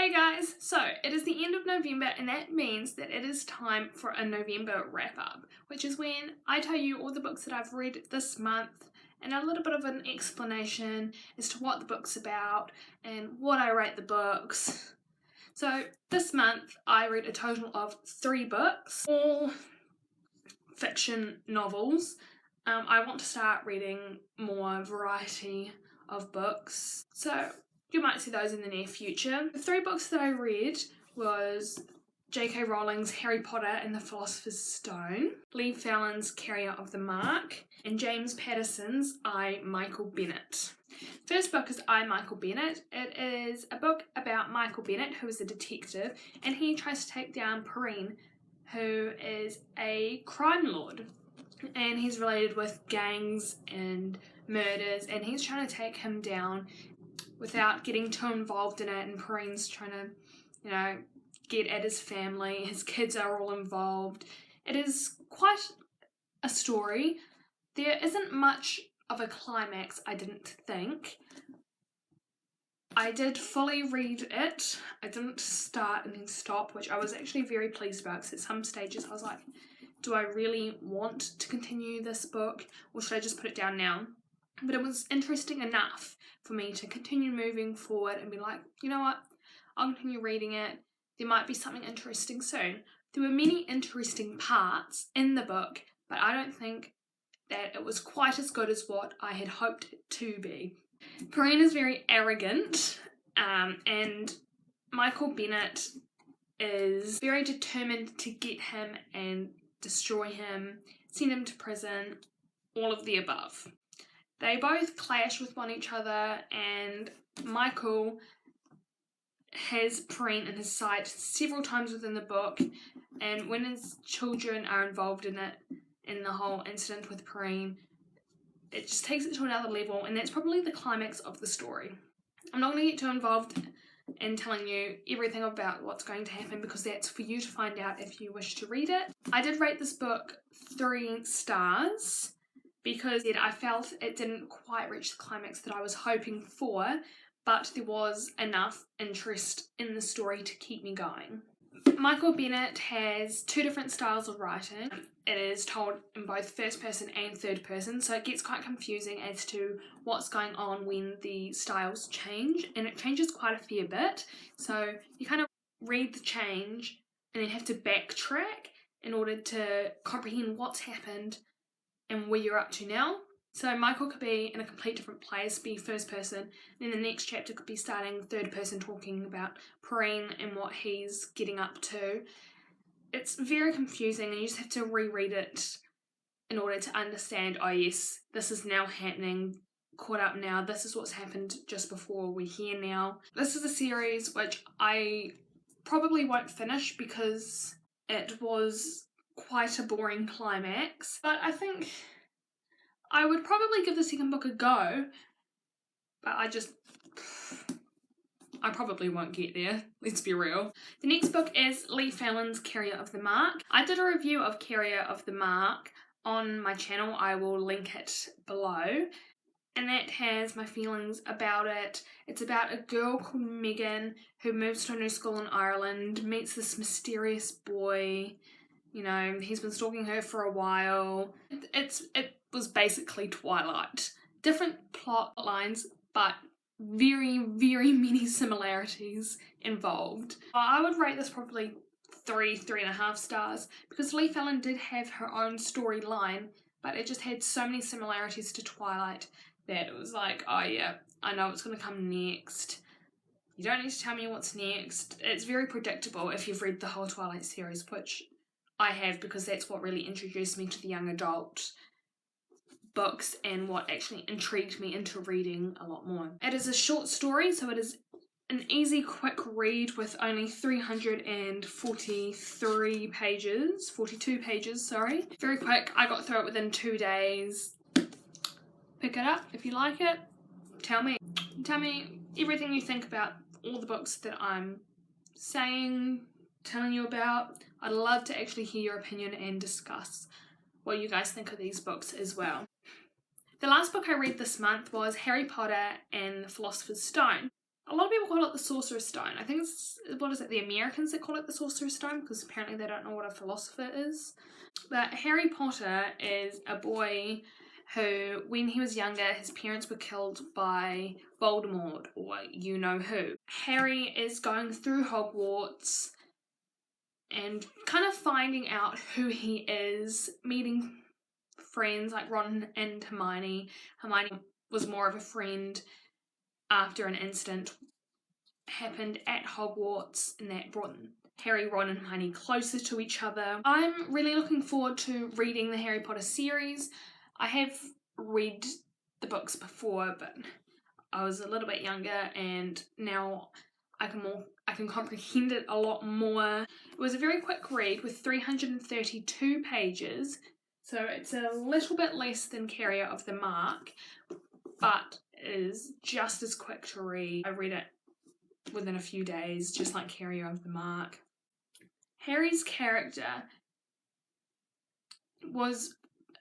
Hey guys, so it is the end of November and that means that it is time for a November wrap up, which is when I tell you all the books that I've read this month and a little bit of an explanation as to what the book's about and what I rate the books. So this month I read a total of 3 books, all fiction novels. I want to start reading more variety of books, so you might see those in the near future. The 3 books that I read was J.K. Rowling's Harry Potter and the Philosopher's Stone, Leigh Fallon's Carrier of the Mark, and James Patterson's I, Michael Bennet. First book is I, Michael Bennet. It is a book about Michael Bennet, who is a detective, and he tries to take down Perrine, who is a crime lord. And he's related with gangs and murders, and he's trying to take him down without getting too involved in it, and Perrine's trying to, get at his family. His kids are all involved. It is quite a story. There isn't much of a climax, I didn't think. I did fully read it. I didn't start and then stop, which I was actually very pleased about, because at some stages I was like, do I really want to continue this book, or should I just put it down now? But it was interesting enough for me to continue moving forward and be like, you know what, I'll continue reading it. There might be something interesting soon. There were many interesting parts in the book, but I don't think that it was quite as good as what I had hoped it to be. Perrine is very arrogant, and Michael Bennet is very determined to get him and destroy him, send him to prison, all of the above. They both clash with one other, and Michael has Perrine in his sight several times within the book, and when his children are involved in it, in the whole incident with Perrine, it just takes it to another level, and that's probably the climax of the story. I'm not going to get too involved in telling you everything about what's going to happen, because that's for you to find out if you wish to read it. I did rate this book 3 stars, because I felt it didn't quite reach the climax that I was hoping for, but there was enough interest in the story to keep me going. Michael Bennet has 2 different styles of writing. It is told in both first person and third person, so it gets quite confusing as to what's going on when the styles change, and it changes quite a fair bit. So you kind of read the change and then have to backtrack in order to comprehend what's happened and where you're up to now. So Michael could be in a complete different place, be first person, and then the next chapter could be starting third person, talking about Perrine and what he's getting up to. It's very confusing, and you just have to reread it in order to understand, oh yes, this is now happening, caught up now, this is what's happened just before, we're here now. This is a series which I probably won't finish because it was quite a boring climax, but I think I would probably give the second book a go, but I probably won't get there, let's be real. The next book is Leigh Fallon's Carrier of the Mark. I did a review of Carrier of the Mark on my channel, I will link it below, and that has my feelings about it. It's about a girl called Megan who moves to a new school in Ireland, meets this mysterious boy. He's been stalking her for a while. It was basically Twilight. Different plot lines, but very, very many similarities involved. I would rate this probably 3.5 stars, because Leigh Fallon did have her own storyline, but it just had so many similarities to Twilight that it was like, oh yeah, I know what's going to come next. You don't need to tell me what's next. It's very predictable if you've read the whole Twilight series, which I have, because that's what really introduced me to the young adult books and what actually intrigued me into reading a lot more. It is a short story, so it is an easy, quick read with only 342 pages, sorry. Very quick, I got through it within 2 days. Pick it up if you like it. Tell me everything you think about all the books that I'm telling you about. I'd love to actually hear your opinion and discuss what you guys think of these books as well. The last book I read this month was Harry Potter and the Philosopher's Stone. A lot of people call it the Sorcerer's Stone. I think it's, what is it, the Americans that call it the Sorcerer's Stone, because apparently they don't know what a philosopher is. But Harry Potter is a boy who, when he was younger, his parents were killed by Voldemort, or you know who. Harry is going through Hogwarts and kind of finding out who he is, meeting friends like Ron and Hermione. Hermione was more of a friend after an incident happened at Hogwarts, and that brought Harry, Ron and Hermione closer to each other. I'm really looking forward to reading the Harry Potter series. I have read the books before, but I was a little bit younger, and now I can comprehend it a lot more. It was a very quick read with 332 pages, so it's a little bit less than Carrier of the Mark, but is just as quick to read. I read it within a few days, just like Carrier of the Mark. Harry's character was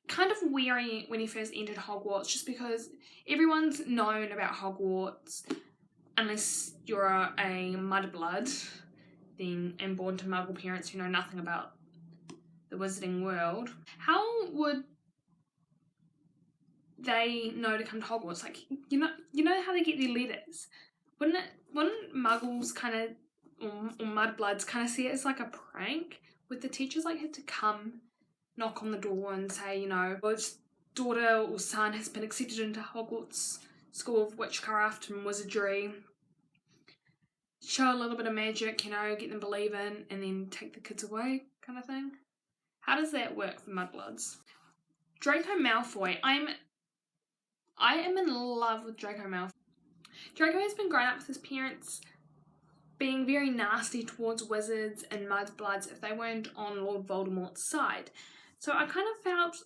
kind of weary when he first entered Hogwarts, just because everyone's known about Hogwarts, unless you're a mudblood and born to Muggle parents who know nothing about the wizarding world. How would they know to come to Hogwarts? Like, you know how they get their letters? Wouldn't Muggles kind of, or mudbloods kind of see it as like a prank? Would the teachers like have to come knock on the door and say, you know, which daughter or son has been accepted into Hogwarts School of Witchcraft and Wizardry, show a little bit of magic, you know, get them believing, and then take the kids away, kind of thing? How does that work for mudbloods? Draco Malfoy. I am in love with Draco Malfoy. Draco has been growing up with his parents being very nasty towards wizards and mudbloods if they weren't on Lord Voldemort's side. So I kind of felt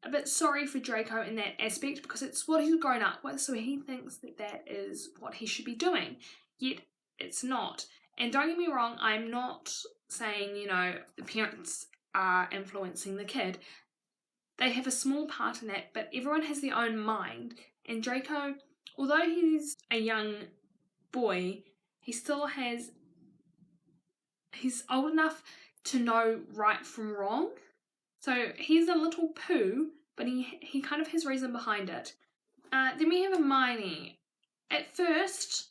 a bit sorry for Draco in that aspect, because it's what he's grown up with, so he thinks that that is what he should be doing. Yet it's not. And don't get me wrong, I'm not saying, you know, the parents are influencing the kid. They have a small part in that, but everyone has their own mind. And Draco, although he's a young boy, he's old enough to know right from wrong. So he's a little poo, but he kind of has reason behind it. Then we have Hermione. At first,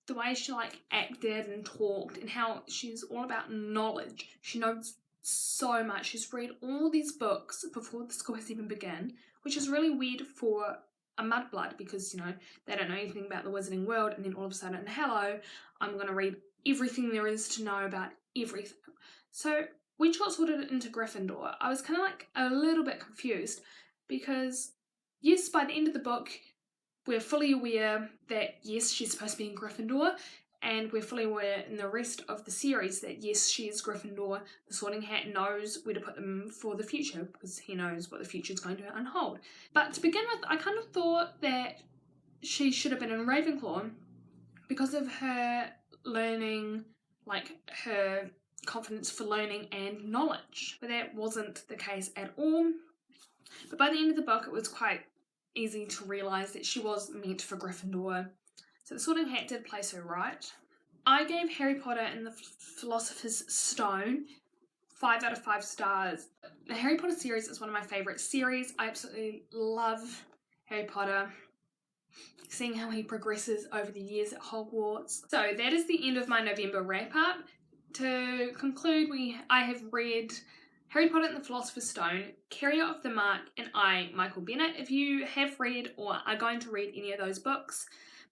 the way she like acted and talked, and how she's all about knowledge. She knows so much. She's read all these books before the school has even begun, which is really weird for a mudblood, because, you know, they don't know anything about the wizarding world, and then all of a sudden, hello, I'm going to read everything there is to know about everything. So when she got sorted into Gryffindor, I was kind of like a little bit confused, because yes, by the end of the book, we're fully aware that yes, she's supposed to be in Gryffindor, and we're fully aware in the rest of the series that yes, she is Gryffindor. The Sorting Hat knows where to put them for the future, because he knows what the future is going to unfold. But to begin with, I kind of thought that she should have been in Ravenclaw because of her learning, like her confidence for learning and knowledge. But that wasn't the case at all. But by the end of the book, it was quite easy to realise that she was meant for Gryffindor. So the Sorting Hat did place her right. I gave Harry Potter and the Philosopher's Stone 5 out of 5 stars. The Harry Potter series is one of my favourite series. I absolutely love Harry Potter, seeing how he progresses over the years at Hogwarts. So that is the end of my November wrap-up. To conclude, I have read Harry Potter and the Philosopher's Stone, Carrier of the Mark, and I, Michael Bennet. If you have read or are going to read any of those books,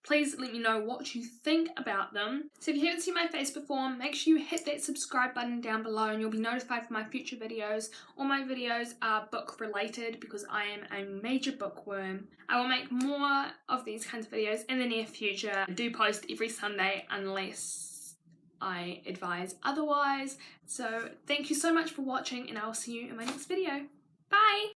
please let me know what you think about them. So if you haven't seen my face before, make sure you hit that subscribe button down below and you'll be notified for my future videos. All my videos are book related because I am a major bookworm. I will make more of these kinds of videos in the near future. I do post every Sunday unless I advise otherwise. So thank you so much for watching, and I will see you in my next video. Bye!